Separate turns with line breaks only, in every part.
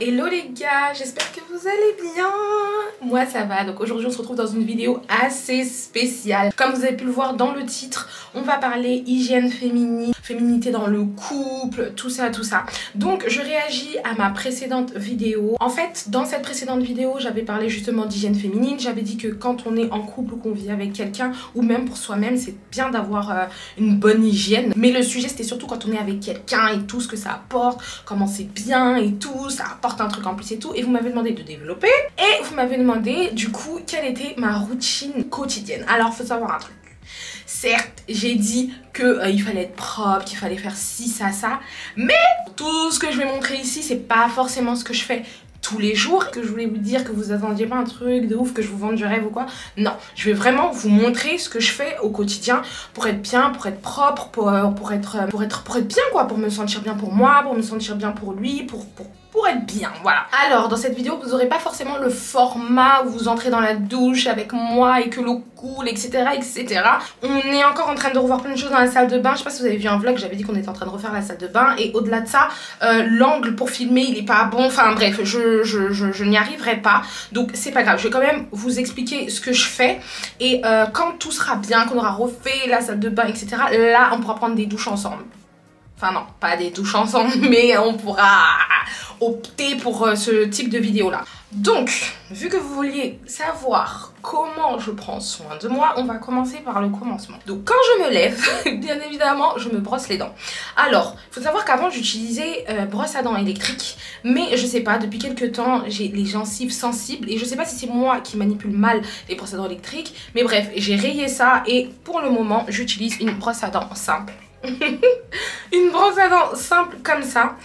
Hello les gars, j'espère que vous allez bien. Moi ça va, donc aujourd'hui on se retrouve dans une vidéo assez spéciale. Comme vous avez pu le voir dans le titre, on va parler hygiène féminine, féminité dans le couple, tout ça. Donc je réagis à ma précédente vidéo. En fait, dans cette précédente vidéo, j'avais parlé justement d'hygiène féminine. J'avais dit que quand on est en couple ou qu'on vit avec quelqu'un, ou même pour soi-même, c'est bien d'avoir une bonne hygiène. Mais le sujet c'était surtout quand on est avec quelqu'un et tout ce que ça apporte, comment c'est bien et tout, ça apporte un truc en plus et tout. Et vous m'avez demandé de développer. Et vous m'avez demandé du coup quelle était ma routine quotidienne. Alors faut savoir un truc. Certes, j'ai dit que il fallait être propre, qu'il fallait faire ci, ça, mais tout ce que je vais montrer ici, c'est pas forcément ce que je fais tous les jours. Que je voulais vous dire que vous attendiez pas un truc de ouf, que je vous vende du rêve ou quoi. Non, je vais vraiment vous montrer ce que je fais au quotidien pour être bien, pour être propre, pour être bien quoi, pour me sentir bien pour moi, pour me sentir bien pour lui, pour être bien, voilà. Alors dans cette vidéo vous aurez pas forcément le format où vous entrez dans la douche avec moi et que l'eau coule, etc. On est encore en train de revoir plein de choses dans la salle de bain. Je sais pas si vous avez vu un vlog, j'avais dit qu'on était en train de refaire la salle de bain. Et au-delà de ça, l'angle pour filmer il est pas bon. Enfin bref, je n'y arriverai pas. Donc c'est pas grave, je vais quand même vous expliquer ce que je fais. Et quand tout sera bien, qu'on aura refait la salle de bain, etc. Là on pourra prendre des douches ensemble. Enfin non, pas des douches ensemble, mais on pourra opter pour ce type de vidéo là. Donc, vu que vous vouliez savoir comment je prends soin de moi, on va commencer par le commencement. Donc quand je me lève, bien évidemment, je me brosse les dents. Alors, il faut savoir qu'avant j'utilisais brosse à dents électrique, mais je sais pas, depuis quelques temps, j'ai les gencives sensibles et je sais pas si c'est moi qui manipule mal les brosses à dents électriques, mais bref, j'ai rayé ça et pour le moment, j'utilise une brosse à dents simple. Une brosse à dents simple comme ça.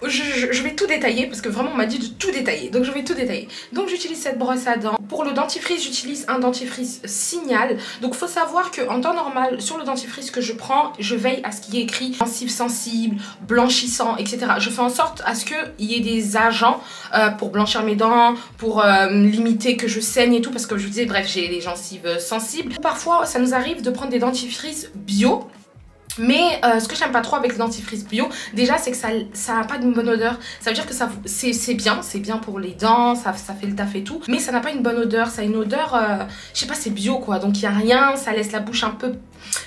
Je vais tout détailler parce que vraiment on m'a dit de tout détailler, donc je vais tout détailler. Donc j'utilise cette brosse à dents. Pour le dentifrice, j'utilise un dentifrice Signal. Donc faut savoir que en temps normal, sur le dentifrice que je prends, je veille à ce qu'il y ait écrit gencives sensibles, blanchissant, etc. Je fais en sorte à ce qu'il y ait des agents pour blanchir mes dents, pour limiter que je saigne et tout, parce que comme je vous disais, bref, j'ai les gencives sensibles. Parfois ça nous arrive de prendre des dentifrices bio. Mais ce que j'aime pas trop avec le dentifrice bio, déjà c'est que ça a pas une bonne odeur. Ça veut dire que c'est bien pour les dents, ça fait le taf et tout. Mais ça n'a pas une bonne odeur, ça a une odeur, je sais pas, c'est bio quoi. Donc il y a rien, ça laisse la bouche un peu,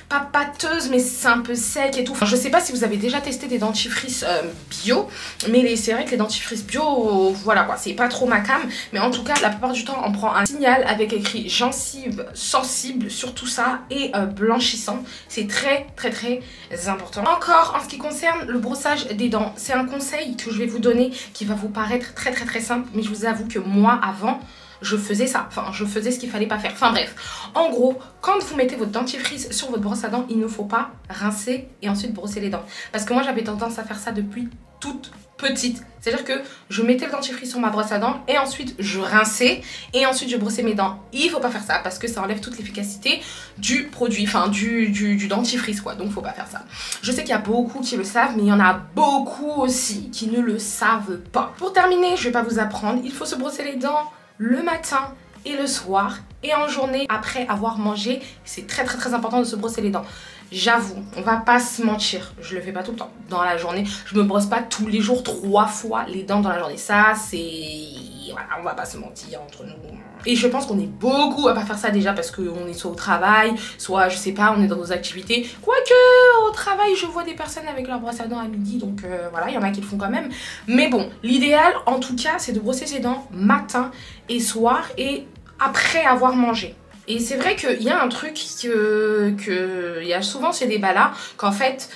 pas pâteuse, mais c'est un peu sec et tout. Enfin, je sais pas si vous avez déjà testé des dentifrices bio, mais c'est vrai que les dentifrices bio, voilà quoi, c'est pas trop ma cam. Mais en tout cas, la plupart du temps, on prend un Signal avec écrit gencives sensibles sur tout ça et blanchissant. C'est très important. Encore en ce qui concerne le brossage des dents, c'est un conseil que je vais vous donner qui va vous paraître très simple, mais je vous avoue que moi avant je faisais ça, enfin je faisais ce qu'il fallait pas faire, enfin bref. En gros, quand vous mettez votre dentifrice sur votre brosse à dents, il ne faut pas rincer et ensuite brosser les dents. Parce que moi j'avais tendance à faire ça depuis toute petite. C'est-à-dire que je mettais le dentifrice sur ma brosse à dents et ensuite je rinçais et ensuite je brossais mes dents. Il faut pas faire ça parce que ça enlève toute l'efficacité du produit, enfin du dentifrice quoi, donc faut pas faire ça. Je sais qu'il y a beaucoup qui le savent, mais il y en a beaucoup aussi qui ne le savent pas. Pour terminer, je vais pas vous apprendre, il faut se brosser les dents le matin et le soir et en journée après avoir mangé. C'est très important de se brosser les dents. J'avoue, on va pas se mentir, je le fais pas tout le temps dans la journée. Je me brosse pas tous les jours 3 fois les dents dans la journée. Ça c'est... voilà, on va pas se mentir entre nous. Et je pense qu'on est beaucoup à pas faire ça déjà parce qu'on est soit au travail, soit je sais pas, on est dans nos activités. Quoique au travail je vois des personnes avec leur brosse à dents à midi, donc voilà, il y en a qui le font quand même. Mais bon, l'idéal en tout cas c'est de brosser ses dents matin et soir et après avoir mangé. Et c'est vrai qu'il y a un truc il y a souvent ces débats là, qu'en fait,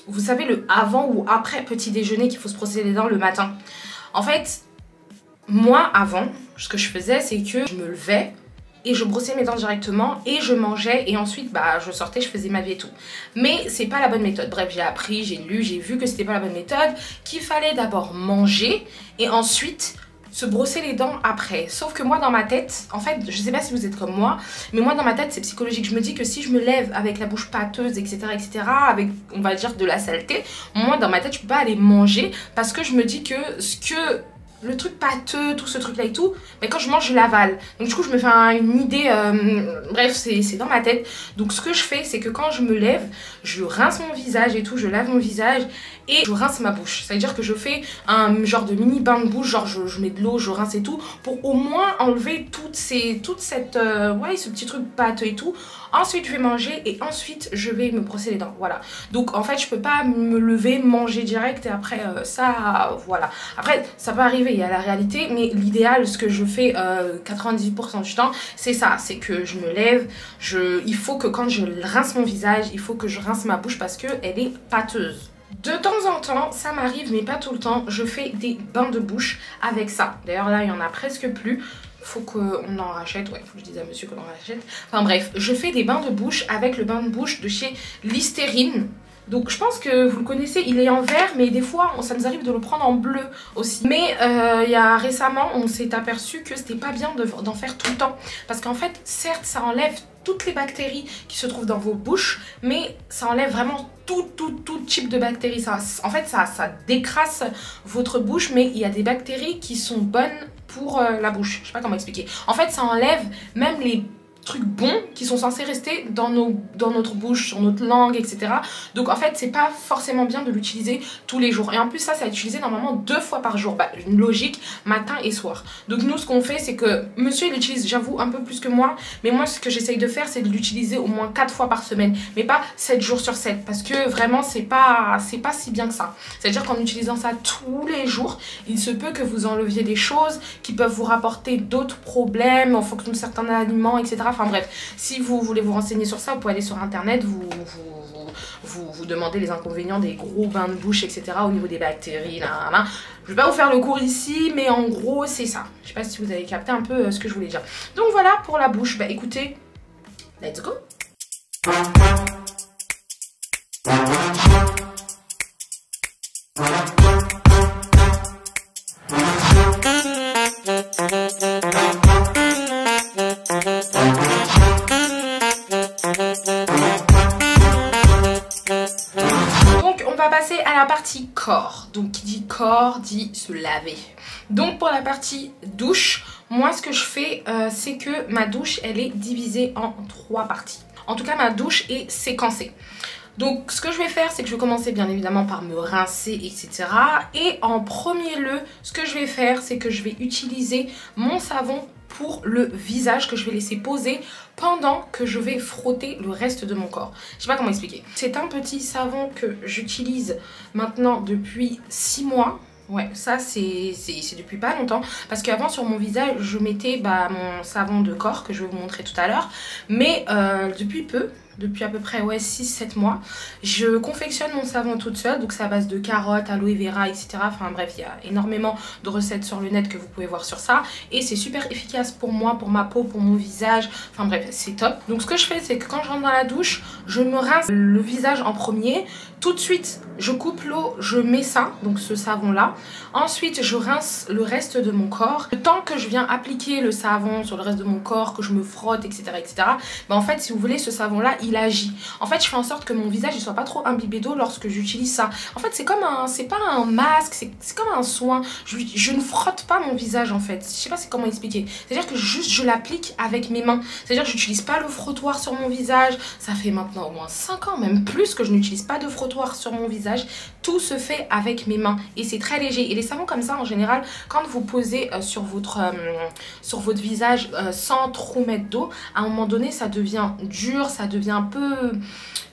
vous savez le avant ou après petit déjeuner qu'il faut se brosser les dents le matin. En fait, moi avant, ce que je faisais c'est que je me levais et je brossais mes dents directement et je mangeais et ensuite bah je sortais, je faisais ma vie et tout. Mais c'est pas la bonne méthode. Bref, j'ai appris, j'ai lu, j'ai vu que c'était pas la bonne méthode, qu'il fallait d'abord manger et ensuite se brosser les dents après. Sauf que moi dans ma tête, en fait, je sais pas si vous êtes comme moi, mais moi dans ma tête c'est psychologique. Je me dis que si je me lève avec la bouche pâteuse, etc., avec, on va dire, de la saleté, moi dans ma tête je peux pas aller manger parce que je me dis que ce que le truc pâteux, tout ce truc là et tout, mais quand je mange je l'avale. Donc du coup je me fais une idée, bref c'est dans ma tête. Donc ce que je fais c'est que quand je me lève, je rince mon visage et tout, je lave mon visage et je rince ma bouche. C'est à dire que je fais un genre de mini bain de bouche, genre je mets de l'eau, je rince et tout, pour au moins enlever toute cette ouais, ce petit truc pâteux et tout. Ensuite je vais manger et ensuite je vais me brosser les dents, voilà. Donc en fait je peux pas me lever, manger direct et après ça, voilà. Après ça peut arriver, il y a la réalité, mais l'idéal, ce que je fais 98% du temps, c'est ça, c'est que je me lève, il faut que quand je rince mon visage, il faut que je rince ma bouche parce qu'elle est pâteuse. De temps en temps, ça m'arrive, mais pas tout le temps, je fais des bains de bouche avec ça. D'ailleurs là, il y en a presque plus. Faut qu'on en rachète, ouais, faut que je dise à monsieur qu'on en rachète. Enfin bref, je fais des bains de bouche avec le bain de bouche de chez Listerine. Donc je pense que vous le connaissez, il est en vert, mais des fois ça nous arrive de le prendre en bleu aussi. Mais il y a récemment, on s'est aperçu que c'était pas bien d'en faire tout le temps. Parce qu'en fait, certes, ça enlève toutes les bactéries qui se trouvent dans vos bouches, mais ça enlève vraiment tout type de bactéries. En fait, ça décrasse votre bouche, mais il y a des bactéries qui sont bonnes pour la bouche. Je sais pas comment expliquer. En fait, ça enlève même les trucs bons qui sont censés rester dans notre bouche, sur notre langue, etc. Donc en fait c'est pas forcément bien de l'utiliser tous les jours. Et en plus ça c'est utilisé normalement 2 fois par jour. Bah, une logique, matin et soir. Donc nous ce qu'on fait c'est que monsieur il l'utilise, j'avoue, un peu plus que moi. Mais moi ce que j'essaye de faire c'est de l'utiliser au moins 4 fois par semaine. Mais pas 7 jours sur 7. Parce que vraiment c'est pas si bien que ça. C'est-à-dire qu'en utilisant ça tous les jours, il se peut que vous enleviez des choses qui peuvent vous rapporter d'autres problèmes en fonction de certains aliments, etc. Enfin bref, si vous voulez vous renseigner sur ça, vous pouvez aller sur internet, vous demandez les inconvénients des gros bains de bouche, etc. au niveau des bactéries, là, là. Je vais pas vous faire le cours ici, mais en gros c'est ça. Je sais pas si vous avez capté un peu ce que je voulais dire. Donc voilà pour la bouche. Bah écoutez, let's go. À la partie corps, donc qui dit corps dit se laver. Donc pour la partie douche, moi ce que je fais c'est que ma douche elle est divisée en 3 parties. En tout cas ma douche est séquencée. Donc ce que je vais faire c'est que je vais commencer bien évidemment par me rincer, etc. Et en premier lieu ce que je vais faire c'est que je vais utiliser mon savon pour le visage que je vais laisser poser pendant que je vais frotter le reste de mon corps. Je sais pas comment expliquer. C'est un petit savon que j'utilise maintenant depuis 6 mois. Ouais, ça c'est depuis pas longtemps. Parce qu'avant sur mon visage je mettais mon savon de corps que je vais vous montrer tout à l'heure. Mais depuis peu, depuis à peu près 6-7 mois, je confectionne mon savon toute seule. Donc c'est à base de carottes, aloe vera, etc. Enfin bref, il y a énormément de recettes sur le net que vous pouvez voir sur ça. Et c'est super efficace pour moi, pour ma peau, pour mon visage. Enfin bref, c'est top. Donc ce que je fais c'est que quand je rentre dans la douche, je me rince le visage en premier. Tout de suite, je coupe l'eau, je mets ça, donc ce savon là. Ensuite, je rince le reste de mon corps. Le temps que je viens appliquer le savon sur le reste de mon corps, que je me frotte, etc. En fait, si vous voulez, ce savon là, il agit. En fait, je fais en sorte que mon visage ne soit pas trop imbibé d'eau lorsque j'utilise ça. En fait, c'est comme c'est pas un masque, c'est comme un soin. Je ne frotte pas mon visage en fait. Je sais pas comment expliquer. C'est-à-dire que juste je l'applique avec mes mains. C'est-à-dire que j'utilise pas le frottoir sur mon visage. Ça fait maintenant au moins 5 ans, même plus, que je n'utilise pas de frottoir sur mon visage. Tout se fait avec mes mains et c'est très léger. Et les savons comme ça en général, quand vous posez sur votre visage sans trop mettre d'eau, à un moment donné ça devient dur, ça devient un peu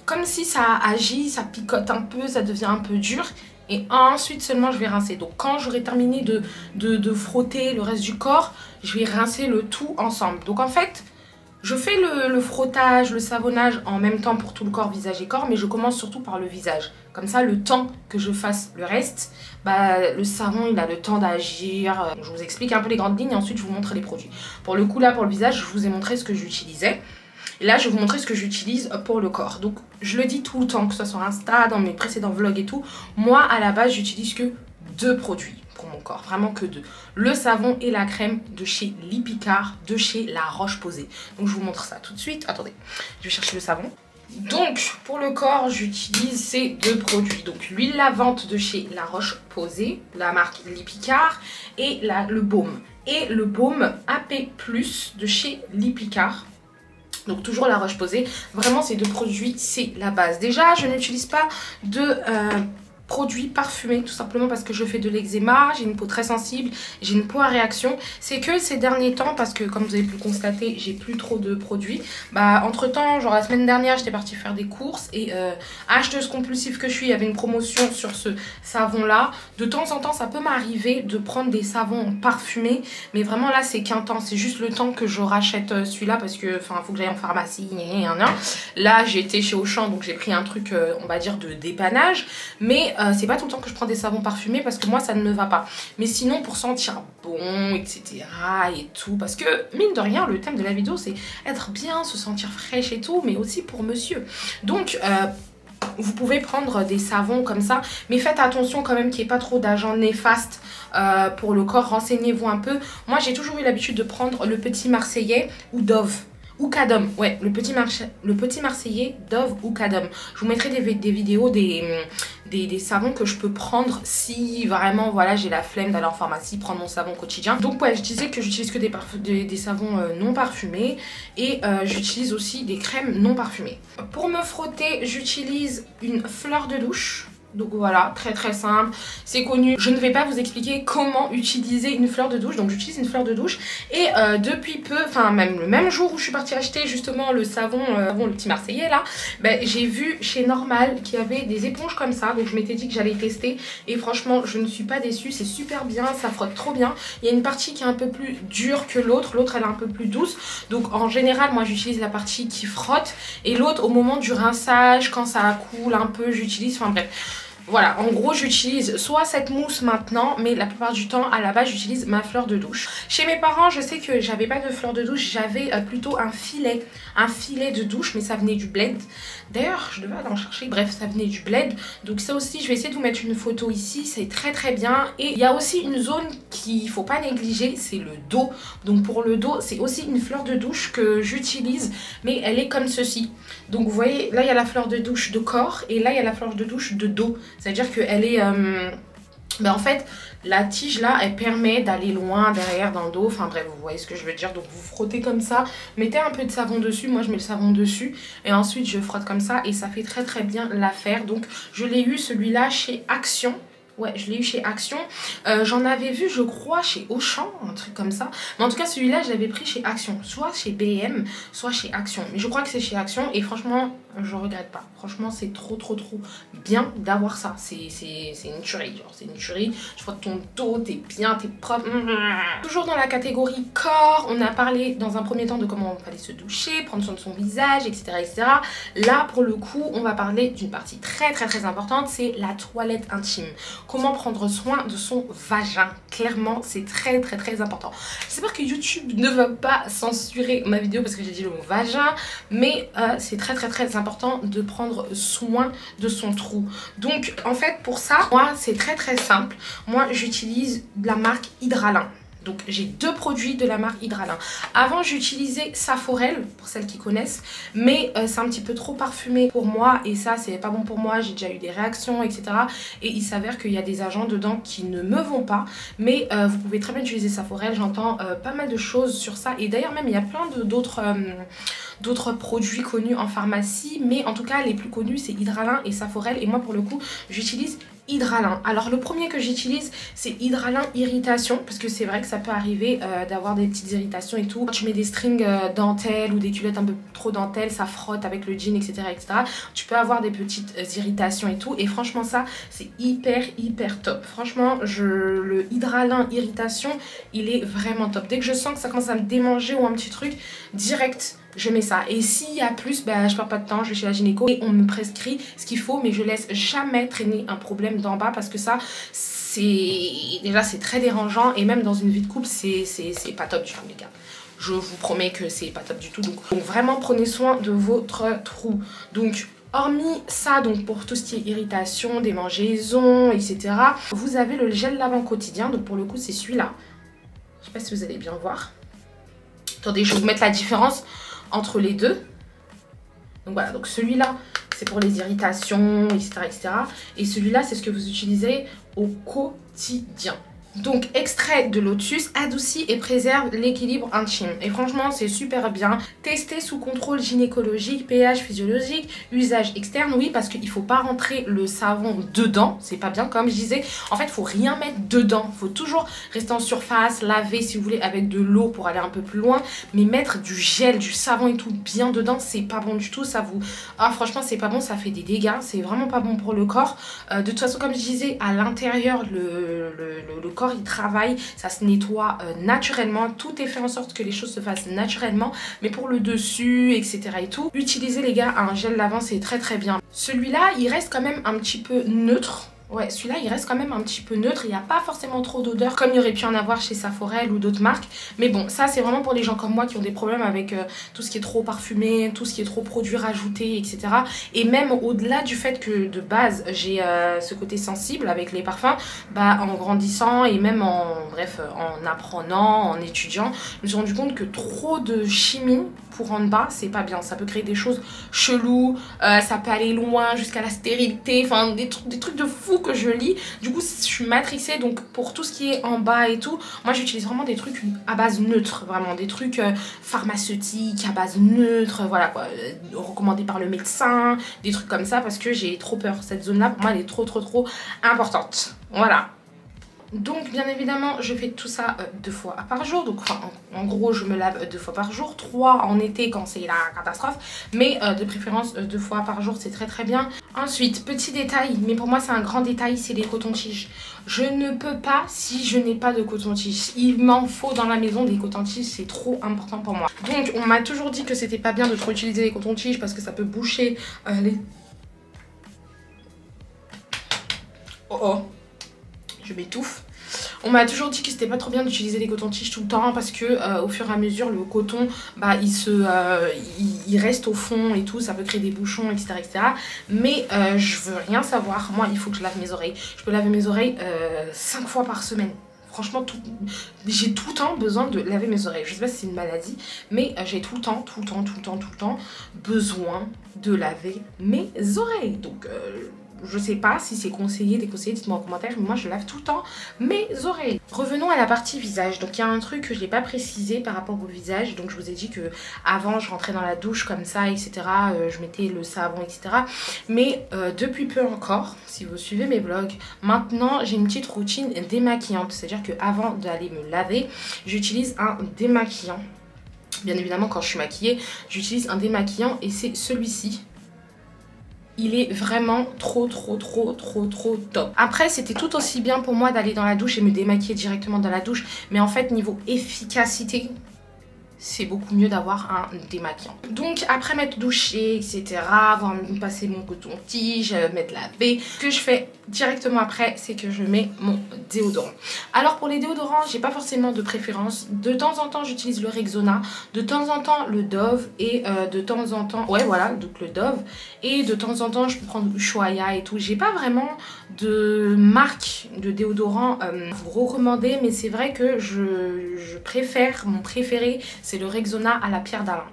comme si ça agit, ça picote un peu, ça devient un peu dur. Et ensuite seulement je vais rincer. Donc quand j'aurai terminé de frotter le reste du corps, je vais rincer le tout ensemble. Donc en fait je fais le frottage, le savonnage en même temps pour tout le corps, visage et corps, mais je commence surtout par le visage. Comme ça, le temps que je fasse le reste, le savon il a le temps d'agir. Je vous explique un peu les grandes lignes et ensuite je vous montre les produits. Pour le coup là, pour le visage, je vous ai montré ce que j'utilisais. Et là, je vais vous montrer ce que j'utilise pour le corps. Donc, je le dis tout le temps, que ce soit sur Insta, dans mes précédents vlogs et tout. Moi, à la base, j'utilise que 2 produits pour mon corps. Vraiment que 2. Le savon et la crème de chez Lipicard, de chez La Roche-Posay. Donc, je vous montre ça tout de suite. Attendez, je vais chercher le savon. Donc pour le corps, j'utilise ces deux produits. Donc l'huile lavante de chez La Roche-Posay, la marque Lipicard, et le baume. Et le baume AP+ de chez Lipicard. Donc toujours La Roche-Posay. Vraiment ces deux produits, c'est la base. Déjà, je n'utilise pas de produits parfumés, tout simplement parce que je fais de l'eczéma, j'ai une peau très sensible, j'ai une peau à réaction. C'est que ces derniers temps, parce que comme vous avez pu le constater, j'ai plus trop de produits. Bah entre temps, genre la semaine dernière, j'étais partie faire des courses et acheteuse compulsive que je suis, il y avait une promotion sur ce savon là. De temps en temps, ça peut m'arriver de prendre des savons parfumés, mais vraiment là c'est qu'un temps, c'est juste le temps que je rachète celui-là parce que enfin faut que j'aille en pharmacie. Là j'étais chez Auchan, donc j'ai pris un truc on va dire de dépannage, mais c'est pas tout le temps que je prends des savons parfumés parce que moi ça ne me va pas. Mais sinon pour sentir bon, etc. et tout, parce que mine de rien le thème de la vidéo c'est être bien, se sentir fraîche et tout, mais aussi pour monsieur. Donc vous pouvez prendre des savons comme ça, mais faites attention quand même qu'il n'y ait pas trop d'agents néfastes pour le corps. Renseignez-vous un peu. Moi j'ai toujours eu l'habitude de prendre le Petit Marseillais ou Dove. Ou Cadom, ouais, le petit Marseillais, Dove ou Cadom. Je vous mettrai des vidéos des savons que je peux prendre si vraiment, voilà, j'ai la flemme d'aller en pharmacie, prendre mon savon quotidien. Donc ouais, je disais que j'utilise que des savons non parfumés et j'utilise aussi des crèmes non parfumées. Pour me frotter, j'utilise une fleur de douche. Donc voilà, très très simple, c'est connu. Je ne vais pas vous expliquer comment utiliser une fleur de douche. Donc j'utilise une fleur de douche et depuis peu, enfin même le même jour où je suis partie acheter justement le savon, le Petit Marseillais là, ben, j'ai vu chez Normal qu'il y avait des éponges comme ça. Donc je m'étais dit que j'allais tester et franchement je ne suis pas déçue, c'est super bien, ça frotte trop bien. Il y a une partie qui est un peu plus dure que l'autre, l'autre elle est un peu plus douce. Donc en général moi j'utilise la partie qui frotte et l'autre au moment du rinçage, quand ça coule un peu, j'utilise, enfin bref. Voilà, en gros j'utilise soit cette mousse maintenant, mais la plupart du temps à la base j'utilise ma fleur de douche. Chez mes parents je sais que j'avais pas de fleur de douche, j'avais plutôt un filet de douche, mais ça venait du Bled. D'ailleurs je devais aller en chercher, bref ça venait du Bled. Donc ça aussi je vais essayer de vous mettre une photo ici, c'est très très bien. Et il y a aussi une zone qu'il faut pas négliger, c'est le dos. Donc pour le dos c'est aussi une fleur de douche que j'utilise, mais elle est comme ceci. Donc vous voyez là il y a la fleur de douche de corps et là il y a la fleur de douche de dos. C'est-à-dire qu'elle est... en fait, la tige là, elle permet d'aller loin derrière dans le dos. Enfin bref, vous voyez ce que je veux dire. Donc vous frottez comme ça, mettez un peu de savon dessus. Moi je mets le savon dessus et ensuite je frotte comme ça et ça fait très très bien l'affaire. Donc je l'ai eu celui-là chez Action. Ouais, je l'ai eu chez Action. J'en avais vu, je crois, chez Auchan, un truc comme ça. Mais en tout cas, celui-là, je l'avais pris chez Action. Soit chez BM, soit chez Action. Mais je crois que c'est chez Action. Et franchement, je regrette pas. Franchement, c'est trop bien d'avoir ça. C'est une tuerie. C'est une tuerie. Je frotte ton dos, t'es bien, t'es propre. Toujours dans la catégorie corps, on a parlé dans un premier temps de comment on fallait se doucher, prendre soin de son visage, etc., etc. Là, pour le coup, on va parler d'une partie très importante. C'est la toilette intime. Comment prendre soin de son vagin. Clairement, c'est très important. J'espère que YouTube ne va pas censurer ma vidéo parce que j'ai dit le mot vagin, mais c'est très important de prendre soin de son trou. Donc en fait pour ça, moi c'est très simple. Moi j'utilise la marque Hydralin. Donc j'ai deux produits de la marque Hydralin. Avant j'utilisais Saforel pour celles qui connaissent, mais c'est un petit peu trop parfumé pour moi et ça c'est pas bon pour moi, j'ai déjà eu des réactions etc. Et il s'avère qu'il y a des agents dedans qui ne me vont pas, mais vous pouvez très bien utiliser Saforel, j'entends pas mal de choses sur ça et d'ailleurs même il y a plein d'autres produits connus en pharmacie, mais en tout cas les plus connus c'est Hydralin et Saforel et moi pour le coup j'utilise Hydralin. Alors le premier que j'utilise c'est Hydralin Irritation parce que c'est vrai que ça peut arriver d'avoir des petites irritations et tout. Quand tu mets des strings dentelles ou des culottes un peu trop dentelles, ça frotte avec le jean etc. Tu peux avoir des petites irritations et tout et franchement ça c'est hyper top. Franchement le Hydralin Irritation il est vraiment top. Dès que je sens que ça commence à me démanger ou un petit truc, direct je mets ça. Et s'il y a plus, bah, je perds pas de temps, je vais chez la gynéco et on me prescrit ce qu'il faut, mais je laisse jamais traîner un problème d'en bas parce que ça, déjà c'est très dérangeant et même dans une vie de couple, c'est pas top du tout les gars. Je vous promets que c'est pas top du tout. Donc vraiment prenez soin de votre trou. Donc hormis ça, donc pour tout ce qui est irritation, démangeaisons, etc. Vous avez le gel lavant quotidien. Donc pour le coup c'est celui-là. Je sais pas si vous allez bien voir. Attendez, je vais vous mettre la différence entre les deux. Donc voilà, donc celui-là, c'est pour les irritations, etc. etc. Et celui-là, c'est ce que vous utilisez au quotidien. Donc extrait de lotus adoucit et préserve l'équilibre intime. Et franchement c'est super bien. Testé sous contrôle gynécologique, pH physiologique, usage externe. Oui parce qu'il ne faut pas rentrer le savon dedans. C'est pas bien comme je disais. En fait il faut rien mettre dedans. Il faut toujours rester en surface, laver si vous voulez avec de l'eau pour aller un peu plus loin. Mais mettre du gel, du savon et tout bien dedans c'est pas bon du tout. Ça vous... Ah franchement c'est pas bon, ça fait des dégâts. C'est vraiment pas bon pour le corps. De toute façon comme je disais à l'intérieur le corps il travaille, ça se nettoie naturellement, tout est fait en sorte que les choses se fassent naturellement, mais pour le dessus etc et tout, utilisez les gars un gel lavant, c'est très très bien. Celui-là il reste quand même un petit peu neutre. Ouais, celui-là, il reste quand même un petit peu neutre. Il n'y a pas forcément trop d'odeur comme il y aurait pu en avoir chez Saforel ou d'autres marques. Mais bon, ça, c'est vraiment pour les gens comme moi qui ont des problèmes avec tout ce qui est trop parfumé, tout ce qui est trop produits rajoutés, etc. Et même au-delà du fait que de base, j'ai ce côté sensible avec les parfums, bah, en grandissant et même en apprenant, en étudiant, je me suis rendu compte que trop de chimie pour en bas, c'est pas bien. Ça peut créer des choses cheloues, ça peut aller loin jusqu'à la stérilité, enfin des trucs de fou que je lis. Du coup je suis matrixée, donc pour tout ce qui est en bas et tout, moi j'utilise vraiment des trucs à base neutre, vraiment des trucs pharmaceutiques à base neutre, voilà quoi, recommandés par le médecin, des trucs comme ça parce que j'ai trop peur. Cette zone là pour moi elle est trop importante, voilà. Donc bien évidemment je fais tout ça 2 fois par jour, donc enfin, en gros je me lave 2 fois par jour, 3 en été quand c'est la catastrophe, mais de préférence 2 fois par jour c'est très très bien. Ensuite petit détail, mais pour moi c'est un grand détail, c'est les cotons-tiges. Je ne peux pas si je n'ai pas de coton-tige, il m'en faut dans la maison des cotons-tiges, c'est trop important pour moi. Donc on m'a toujours dit que c'était pas bien de trop utiliser les cotons-tiges parce que ça peut boucher les... Oh oh, je m'étouffe. On m'a toujours dit que c'était pas trop bien d'utiliser les cotons-tiges tout le temps parce que au fur et à mesure le coton bah il reste au fond et tout, ça peut créer des bouchons etc etc. Mais je veux rien savoir, moi il faut que je lave mes oreilles. Je peux laver mes oreilles 5 fois par semaine. Franchement, j'ai tout le temps besoin de laver mes oreilles. Je sais pas si c'est une maladie, mais j'ai tout le temps besoin de laver mes oreilles. Donc je sais pas si c'est conseillé, déconseillé, dites-moi en commentaire, mais moi je lave tout le temps mes oreilles. Revenons à la partie visage. Donc il y a un truc que je n'ai pas précisé par rapport au visage. Donc je vous ai dit que avant je rentrais dans la douche comme ça, etc. Je mettais le savon, etc. Mais depuis peu encore, si vous suivez mes vlogs, maintenant j'ai une petite routine démaquillante. C'est-à-dire qu'avant d'aller me laver, j'utilise un démaquillant. Bien évidemment quand je suis maquillée, j'utilise un démaquillant et c'est celui-ci. Il est vraiment trop top. Après c'était tout aussi bien pour moi d'aller dans la douche et me démaquiller directement dans la douche, mais en fait niveau efficacité c'est beaucoup mieux d'avoir un démaquillant. Donc après m'être douché etc, avoir passé mon coton-tige, m'être lavé, ce que je fais directement après c'est que je mets mon déodorant. Alors pour les déodorants j'ai pas forcément de préférence. De temps en temps j'utilise le Rexona, de temps en temps le Dove et de temps en temps, ouais voilà donc le Dove, et de temps en temps je peux prendre Ushuaïa et tout. J'ai pas vraiment de marque de déodorant à vous recommander, mais c'est vrai que je préfère, mon préféré c'est le Rexona à la pierre d'Alain.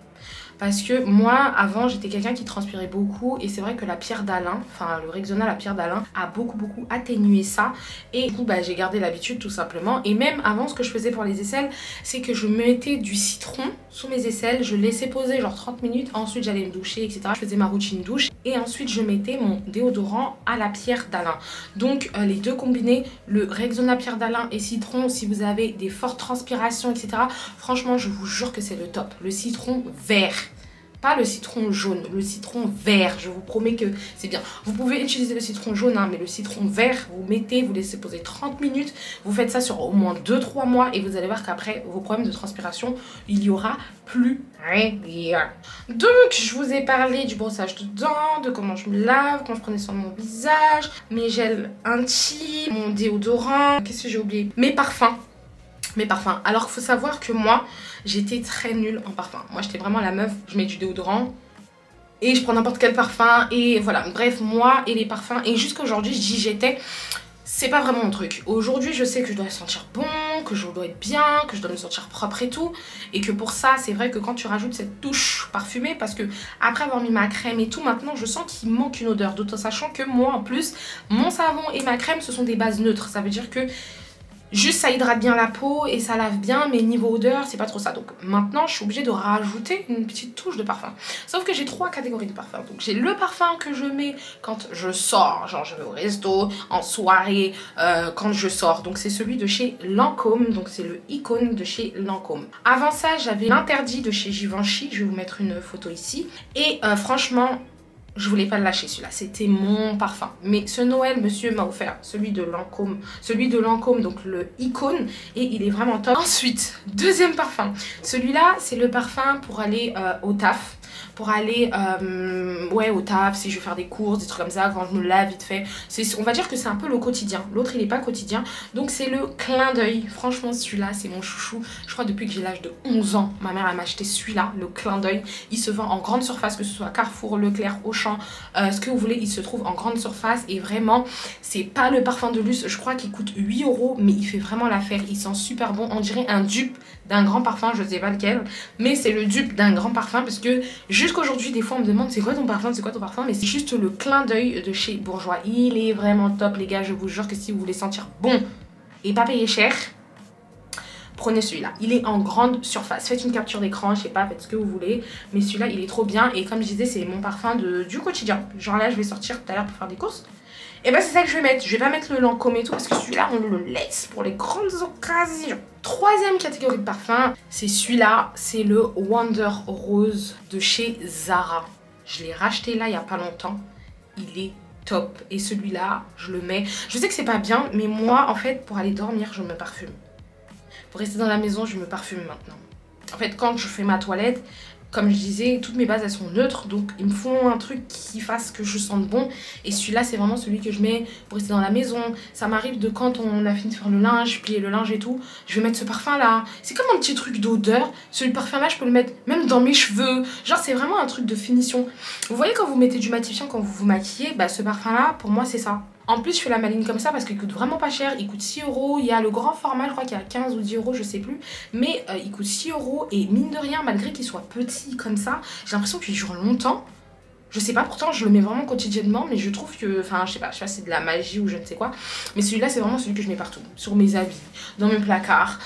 Parce que moi, avant, j'étais quelqu'un qui transpirait beaucoup. Et c'est vrai que la pierre d'Alain, enfin le Rexona, la pierre d'Alain, a beaucoup atténué ça. Et du coup, bah, j'ai gardé l'habitude tout simplement. Et même avant, ce que je faisais pour les aisselles, c'est que je mettais du citron sous mes aisselles. Je laissais poser genre 30 minutes. Ensuite, j'allais me doucher, etc. Je faisais ma routine douche. Et ensuite, je mettais mon déodorant à la pierre d'Alain. Donc, les deux combinés, le Rexona pierre d'Alain et citron, si vous avez des fortes transpirations, etc. Franchement, je vous jure que c'est le top. Le citron vert. Pas le citron jaune, le citron vert, je vous promets que c'est bien. Vous pouvez utiliser le citron jaune, hein, mais le citron vert, vous mettez, vous laissez poser 30 minutes. Vous faites ça sur au moins 2-3 mois et vous allez voir qu'après, vos problèmes de transpiration, il y aura plus rien. Donc, je vous ai parlé du brossage de dents, de comment je me lave, comment je prenais soin de mon visage, mes gels intimes, mon déodorant, qu'est-ce que j'ai oublié? Mes parfums. Mes parfums. Alors qu'il faut savoir que moi, j'étais très nulle en parfum. Moi, j'étais vraiment la meuf, je mets du déodorant et je prends n'importe quel parfum et voilà. Bref, moi et les parfums. Et jusqu'à aujourd'hui, je dis j'étais... c'est pas vraiment mon truc. Aujourd'hui, je sais que je dois sentir bon, que je dois être bien, que je dois me sentir propre et tout. Et que pour ça, c'est vrai que quand tu rajoutes cette touche parfumée, parce que après avoir mis ma crème et tout, maintenant je sens qu'il manque une odeur. D'autant sachant que moi, en plus, mon savon et ma crème, ce sont des bases neutres. Ça veut dire que juste ça hydrate bien la peau et ça lave bien, mais niveau odeur c'est pas trop ça. Donc maintenant je suis obligée de rajouter une petite touche de parfum. Sauf que j'ai 3 catégories de parfum. Donc j'ai le parfum que je mets quand je sors, genre je vais au resto, en soirée, quand je sors. Donc c'est celui de chez Lancôme, donc c'est le Icône de chez Lancôme. Avant ça j'avais l'Interdit de chez Givenchy, je vais vous mettre une photo ici. Et franchement, je voulais pas le lâcher celui-là, c'était mon parfum. Mais ce Noël, monsieur m'a offert celui de Lancôme, donc le Icône, et il est vraiment top. Ensuite, deuxième parfum. Celui-là, c'est le parfum pour aller au taf. Pour aller au taf, si je vais faire des courses, des trucs comme ça, quand je me lave vite fait. On va dire que c'est un peu le quotidien. L'autre, il n'est pas quotidien. Donc, c'est le Clin d'œil. Franchement, celui-là, c'est mon chouchou. Je crois depuis que j'ai l'âge de 11 ans, ma mère, elle m'a acheté celui-là, le Clin d'œil. Il se vend en grande surface, que ce soit Carrefour, Leclerc, Auchan, ce que vous voulez. Il se trouve en grande surface. Et vraiment, c'est pas le parfum de luxe. Je crois qu'il coûte 8 €, mais il fait vraiment l'affaire. Il sent super bon. On dirait un dupe d'un grand parfum. Je sais pas lequel, mais c'est le dupe d'un grand parfum parce que jusqu'aujourd'hui, des fois, on me demande c'est quoi ton parfum, c'est quoi ton parfum, mais c'est juste le Clin d'œil de chez Bourjois. Il est vraiment top, les gars. Je vous jure que si vous voulez sentir bon et pas payer cher, prenez celui-là. Il est en grande surface. Faites une capture d'écran, je sais pas, faites ce que vous voulez. Mais celui-là, il est trop bien. Et comme je disais, c'est mon parfum du quotidien. Genre là, je vais sortir tout à l'heure pour faire des courses. Et bah c'est ça que je vais mettre. Je vais pas mettre le Lancôme et tout parce que celui-là, on le laisse pour les grandes occasions. Troisième catégorie de parfum, c'est celui-là. C'est le Wonder Rose de chez Zara. Je l'ai racheté là il y a pas longtemps. Il est top. Et celui-là, je le mets. Je sais que c'est pas bien, mais moi, en fait, pour aller dormir, je me parfume. Pour rester dans la maison, je me parfume maintenant. En fait, quand je fais ma toilette, comme je disais, toutes mes bases, elles sont neutres. Donc, il me faut un truc qui fasse que je sente bon. Et celui-là, c'est vraiment celui que je mets pour rester dans la maison. Ça m'arrive de quand on a fini de faire le linge, plier le linge et tout, je vais mettre ce parfum-là. C'est comme un petit truc d'odeur. Ce parfum-là, je peux le mettre même dans mes cheveux. Genre, c'est vraiment un truc de finition. Vous voyez quand vous mettez du matifiant, quand vous vous maquillez, bah ce parfum-là, pour moi, c'est ça. En plus, je fais la maline comme ça parce qu'il coûte vraiment pas cher. Il coûte 6 €. Il y a le grand format, je crois qu'il y a 15 ou 10 €, je sais plus. Mais il coûte 6 €. Et mine de rien, malgré qu'il soit petit comme ça, j'ai l'impression qu'il dure longtemps. Je sais pas, pourtant je le mets vraiment quotidiennement, mais je trouve que, enfin je sais pas c'est de la magie ou je ne sais quoi. Mais celui-là, c'est vraiment celui que je mets partout. Sur mes habits, dans mes placards,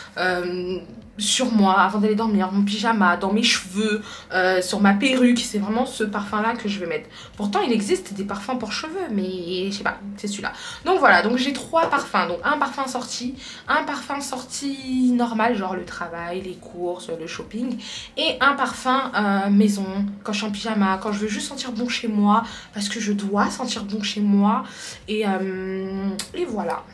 sur moi avant d'aller dormir, mon pyjama, dans mes cheveux, sur ma perruque. C'est vraiment ce parfum-là que je vais mettre. Pourtant, il existe des parfums pour cheveux, mais je sais pas, c'est celui-là. Donc voilà, donc j'ai 3 parfums. Donc un parfum sorti normal, genre le travail, les courses, le shopping. Et un parfum maison, quand je suis en pyjama, quand je veux juste sentir bon chez moi, parce que je dois sentir bon chez moi. Et voilà.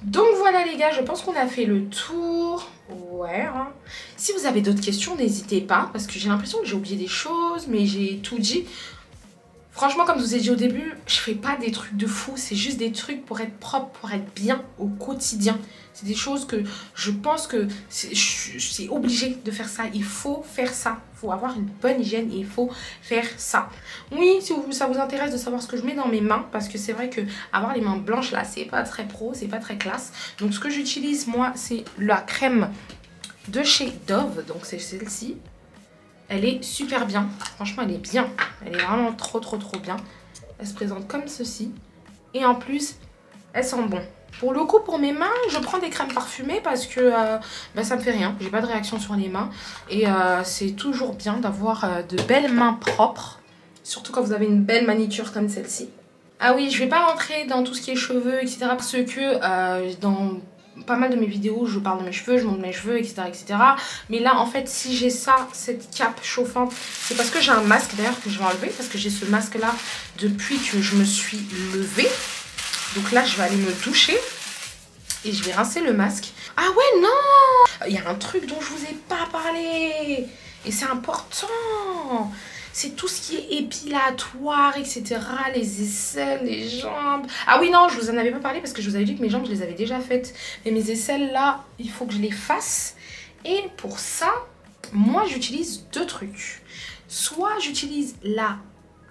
Donc voilà les gars, je pense qu'on a fait le tour. Ouais, hein. Si vous avez d'autres questions, n'hésitez pas, parce que j'ai l'impression que j'ai oublié des choses, mais j'ai tout dit. Franchement, comme je vous ai dit au début, je fais pas des trucs de fou, c'est juste des trucs pour être propre, pour être bien au quotidien. C'est des choses que je pense que c'est obligé de faire ça. Il faut faire ça. Il faut avoir une bonne hygiène et il faut faire ça. Oui, si ça vous intéresse de savoir ce que je mets dans mes mains, parce que c'est vrai que avoir les mains blanches là, c'est pas très pro, c'est pas très classe. Donc ce que j'utilise moi, c'est la crème de chez Dove, donc c'est celle-ci. Elle est super bien, franchement elle est bien, elle est vraiment trop bien. Elle se présente comme ceci et en plus elle sent bon. Pour le coup, pour mes mains, je prends des crèmes parfumées parce que ça me fait rien, j'ai pas de réaction sur les mains. Et c'est toujours bien d'avoir de belles mains propres, surtout quand vous avez une belle manicure comme celle-ci. Ah oui, je vais pas rentrer dans tout ce qui est cheveux, etc. parce que dans pas mal de mes vidéos, je parle de mes cheveux, je montre mes cheveux, etc. Mais là, en fait, si j'ai ça, cette cape chauffante, c'est parce que j'ai un masque d'ailleurs que je vais enlever. Parce que j'ai ce masque-là depuis que je me suis levée. Donc là, je vais aller me doucher et je vais rincer le masque. Ah ouais, non! Il y a un truc dont je vous ai pas parlé. Et c'est important. C'est tout ce qui est épilatoire, etc. Les aisselles, les jambes. Ah oui, non, je vous en avais pas parlé parce que je vous avais dit que mes jambes, je les avais déjà faites. Mais mes aisselles, là, il faut que je les fasse. Et pour ça, moi, j'utilise 2 trucs. Soit j'utilise la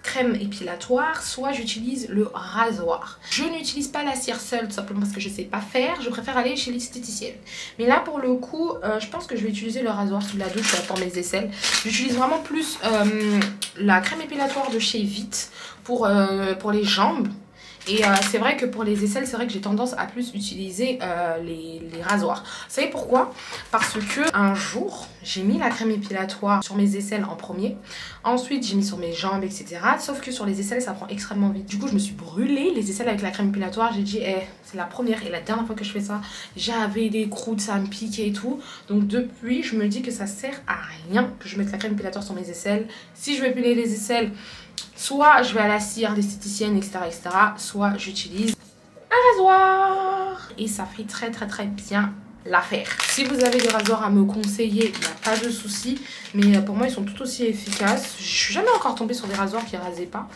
crème épilatoire, soit j'utilise le rasoir. Je n'utilise pas la cire seule tout simplement parce que je sais pas faire, je préfère aller chez l'esthéticienne. Mais là pour le coup, je pense que je vais utiliser le rasoir sous la douche pour mes aisselles. J'utilise vraiment plus la crème épilatoire de chez Vite pour les jambes. Et c'est vrai que pour les aisselles, c'est vrai que j'ai tendance à plus utiliser les rasoirs. Vous savez pourquoi? Parce que un jour, j'ai mis la crème épilatoire sur mes aisselles en premier. Ensuite, j'ai mis sur mes jambes, etc. Sauf que sur les aisselles, ça prend extrêmement vite. Du coup, je me suis brûlée les aisselles avec la crème épilatoire. J'ai dit, c'est la première et la dernière fois que je fais ça. J'avais des croûtes, ça me piquait et tout. Donc depuis, je me dis que ça sert à rien que je mette la crème épilatoire sur mes aisselles. Si je veux épiler les aisselles, soit je vais à la cire, l'esthéticienne, etc., soit j'utilise un rasoir. Et ça fait très bien l'affaire. Si vous avez des rasoirs à me conseiller, il n'y a pas de souci. Mais pour moi, ils sont tout aussi efficaces. Je suis jamais encore tombée sur des rasoirs qui rasaient pas.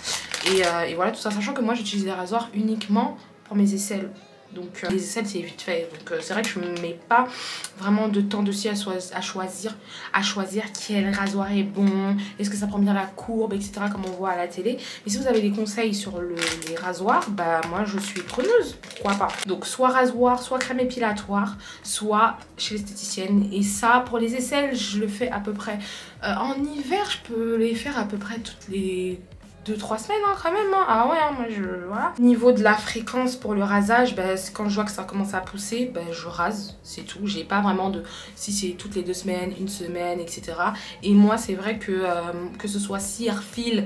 Et voilà, tout ça, sachant que moi, j'utilise des rasoirs uniquement pour mes aisselles. Donc les aisselles c'est vite fait, donc c'est vrai que je ne mets pas vraiment de temps dessus à choisir quel rasoir est bon, est-ce que ça prend bien la courbe, etc. comme on voit à la télé. Mais si vous avez des conseils sur les rasoirs, bah moi je suis preneuse, pourquoi pas. Donc soit rasoir, soit crème épilatoire, soit chez l'esthéticienne. Et ça pour les aisselles je le fais à peu près, en hiver je peux les faire à peu près toutes les 2-3 semaines hein, quand même hein. Ah ouais hein, moi voilà. Niveau de la fréquence pour le rasage, bah, quand je vois que ça commence à pousser, bah, je rase, c'est tout. J'ai pas vraiment de si c'est toutes les 2 semaines, 1 semaine, etc. Et moi c'est vrai que ce soit cire, fil,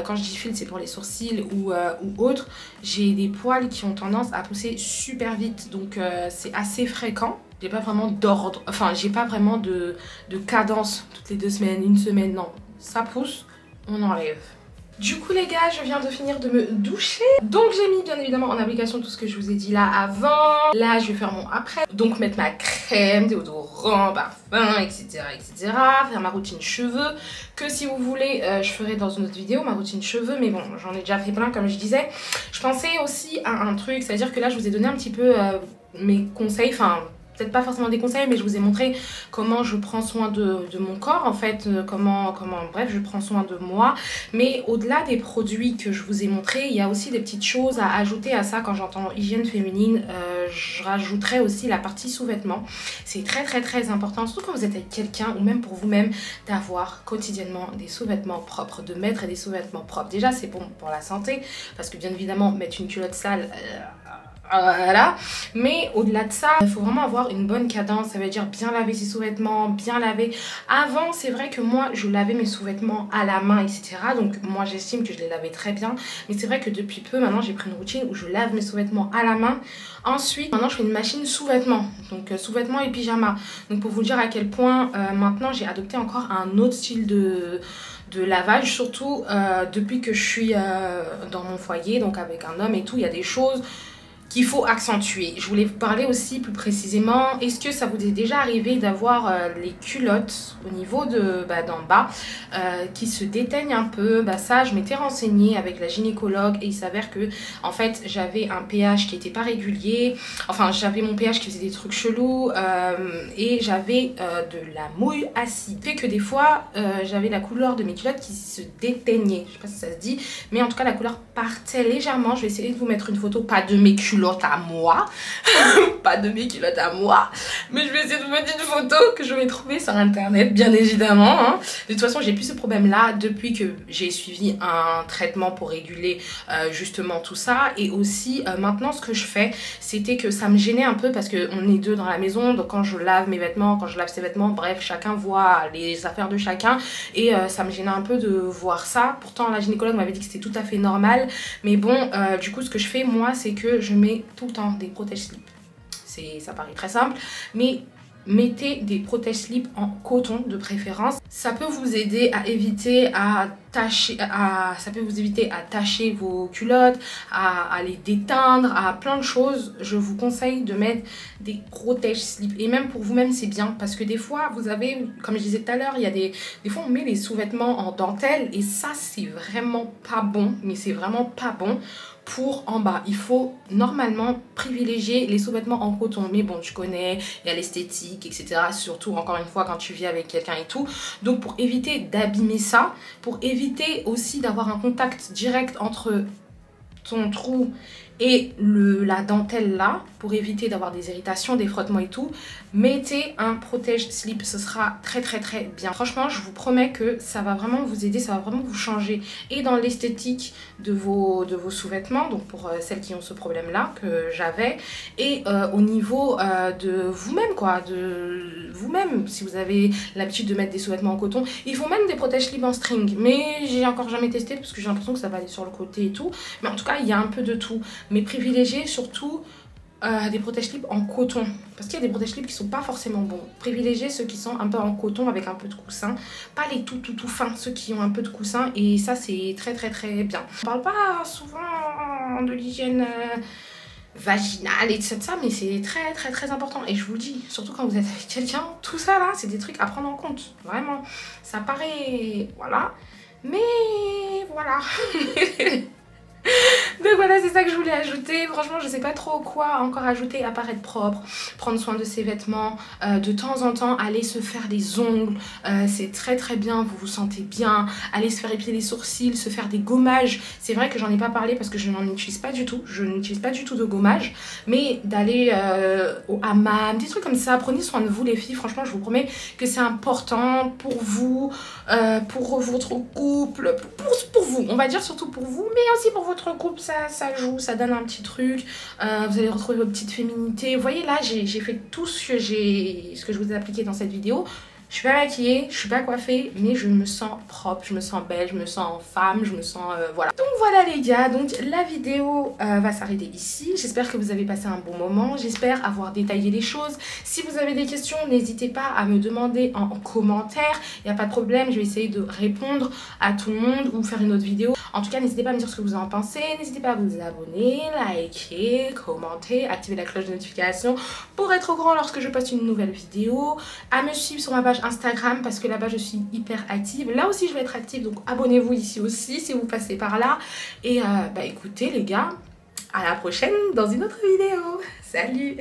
quand je dis fil c'est pour les sourcils ou autre, j'ai des poils qui ont tendance à pousser super vite, donc c'est assez fréquent. J'ai pas vraiment d'ordre, enfin j'ai pas vraiment de cadence toutes les 2 semaines, 1 semaine, non. Ça pousse, on enlève. Du coup les gars, je viens de finir de me doucher. Donc j'ai mis bien évidemment en application tout ce que je vous ai dit là avant. Là je vais faire mon après. Donc mettre ma crème, déodorant, parfum, etc. Faire ma routine cheveux. Que si vous voulez, je ferai dans une autre vidéo ma routine cheveux. Mais bon, j'en ai déjà fait plein comme je disais. Je pensais aussi à un truc, c'est-à-dire que là je vous ai donné un petit peu mes conseils, enfin... peut-être pas forcément des conseils, mais je vous ai montré comment je prends soin de mon corps, en fait, bref, je prends soin de moi. Mais au-delà des produits que je vous ai montrés, il y a aussi des petites choses à ajouter à ça. Quand j'entends hygiène féminine, je rajouterai aussi la partie sous-vêtements. C'est très important, surtout quand vous êtes avec quelqu'un ou même pour vous-même, d'avoir quotidiennement des sous-vêtements propres, de mettre des sous-vêtements propres. Déjà, c'est bon pour la santé, parce que bien évidemment, mettre une culotte sale... voilà, mais au-delà de ça, il faut vraiment avoir une bonne cadence. Ça veut dire bien laver ses sous-vêtements, bien laver. Avant, c'est vrai que moi, je lavais mes sous-vêtements à la main, etc. Donc moi, j'estime que je les lavais très bien. Mais c'est vrai que depuis peu, maintenant, j'ai pris une routine où je lave mes sous-vêtements à la main. Ensuite, maintenant, je fais une machine sous-vêtements. Donc sous-vêtements et pyjama. Donc pour vous dire à quel point, maintenant, j'ai adopté encore un autre style de lavage, surtout depuis que je suis dans mon foyer, donc avec un homme et tout. Il y a des choses qu'il faut accentuer. Je voulais vous parler aussi plus précisément, est-ce que ça vous est déjà arrivé d'avoir les culottes au niveau d'en bas qui se déteignent un peu? Ça, je m'étais renseignée avec la gynécologue et il s'avère que en fait j'avais un pH qui n'était pas régulier, enfin j'avais mon pH qui faisait des trucs chelous et j'avais de la mouille acide. Fait que des fois j'avais la couleur de mes culottes qui se déteignait, je sais pas si ça se dit, mais en tout cas la couleur partait légèrement. Je vais essayer de vous mettre une photo, pas de mes culottes à moi pas de mes culottes à moi, mais je vais essayer de vous mettre une photo que je vais trouver sur internet bien évidemment hein. De toute façon j'ai plus ce problème là depuis que j'ai suivi un traitement pour réguler justement tout ça. Et aussi maintenant ce que je fais, c'était que ça me gênait un peu parce qu'on est deux dans la maison, donc quand je lave mes vêtements, quand je lave ses vêtements, bref chacun voit les affaires de chacun et ça me gênait un peu de voir ça. Pourtant la gynécologue m'avait dit que c'était tout à fait normal, mais bon du coup ce que je fais moi c'est que je mets tout le temps des protège-slips. Ça paraît très simple, mais mettez des protège-slips en coton de préférence. Ça peut vous aider à éviter à tacher vos culottes, à les déteindre, à plein de choses. Je vous conseille de mettre des protège-slips. Et même pour vous-même, c'est bien parce que des fois, vous avez, comme je disais tout à l'heure, il y a des fois on met les sous-vêtements en dentelle et ça, c'est vraiment pas bon. Mais c'est vraiment pas bon. pour en bas. Il faut normalement privilégier les sous-vêtements en coton. Mais bon, tu connais, il y a l'esthétique, etc. Surtout, encore une fois, quand tu vis avec quelqu'un et tout. Donc, pour éviter d'abîmer ça, pour éviter aussi d'avoir un contact direct entre ton trou et la dentelle là, pour éviter d'avoir des irritations, des frottements et tout, mettez un protège-slip, ce sera très bien. Franchement, je vous promets que ça va vraiment vous aider, ça va vraiment vous changer et dans l'esthétique de vos sous-vêtements, donc pour celles qui ont ce problème là que j'avais, et au niveau de vous-même quoi, de vous-même, si vous avez l'habitude de mettre des sous-vêtements en coton. Ils font même des protège-slips en string, mais j'ai encore jamais testé parce que j'ai l'impression que ça va aller sur le côté et tout, mais en tout cas il y a un peu de tout. Mais privilégiez surtout des protège-slips en coton, parce qu'il y a des protège-slips qui sont pas forcément bons. Privilégiez ceux qui sont un peu en coton avec un peu de coussin, pas les tout fins, ceux qui ont un peu de coussin, et ça c'est très bien. On parle pas souvent de l'hygiène vaginale et tout ça, mais c'est très important, et je vous le dis, surtout quand vous êtes avec quelqu'un, tout ça là c'est des trucs à prendre en compte, vraiment. Ça paraît, voilà, mais voilà. Donc voilà, c'est ça que je voulais ajouter. Franchement, je sais pas trop quoi encore ajouter à part être propre, prendre soin de ses vêtements, de temps en temps aller se faire des ongles, c'est très bien, vous vous sentez bien, aller se faire épiler les sourcils, se faire des gommages. C'est vrai que j'en ai pas parlé parce que je n'en utilise pas du tout, je n'utilise pas du tout de gommage, mais d'aller au hammam, des trucs comme ça. Prenez soin de vous les filles, franchement je vous promets que c'est important pour vous, pour votre couple, pour vous, on va dire surtout pour vous, mais aussi pour votre couple, ça joue, ça donne un petit truc, vous allez retrouver votre petite féminité. Vous voyez là, j'ai fait tout ce que je vous ai appliqué dans cette vidéo. Je suis pas maquillée, je suis pas coiffée, mais je me sens propre, je me sens belle, je me sens femme, je me sens voilà. Donc voilà les gars, donc la vidéo va s'arrêter ici. J'espère que vous avez passé un bon moment, j'espère avoir détaillé les choses. Si vous avez des questions, n'hésitez pas à me demander en commentaire, il n'y a pas de problème, je vais essayer de répondre à tout le monde ou faire une autre vidéo. En tout cas, n'hésitez pas à me dire ce que vous en pensez, n'hésitez pas à vous abonner, liker, commenter, activer la cloche de notification pour être au courant lorsque je poste une nouvelle vidéo, à me suivre sur ma page Instagram parce que là-bas je suis hyper active. Là aussi je vais être active, donc abonnez-vous ici aussi si vous passez par là. Et bah écoutez les gars, à la prochaine dans une autre vidéo. Salut!